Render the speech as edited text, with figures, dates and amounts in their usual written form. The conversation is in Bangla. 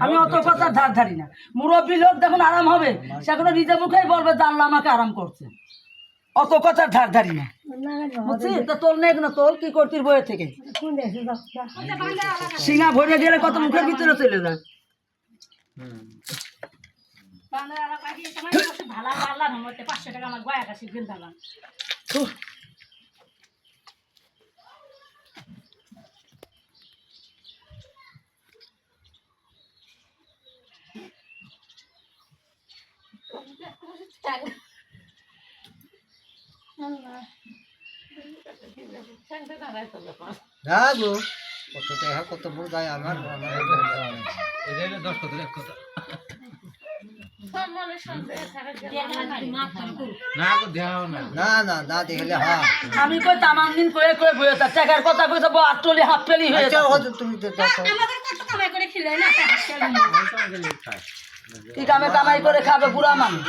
আমি অত কথা ধার ধারি না। মুরব্বী লোক যখন আরাম হবে সেখানে নিজে মুখেই বলবে জানলা আমাকে আরাম করছে, অত কথা ধার ধারি না, বুঝছিস? তো তোর নেই না, তোর কি করতির বইয়ের থেকে সিঙা ভরে গেলে কত মুখের ভিতরে চলে যায়। কত টাকা কত বোঝায় আমার না না না দেখলে হ্যাঁ আমি কই তামান দিন কয়ে কয়ে বয়ে থাক টাকার কথা কই যাবো আটলি হাফ পেলি হয়ে তুমি কি কামে কামাই করে খাবে বুড়া মানুষ।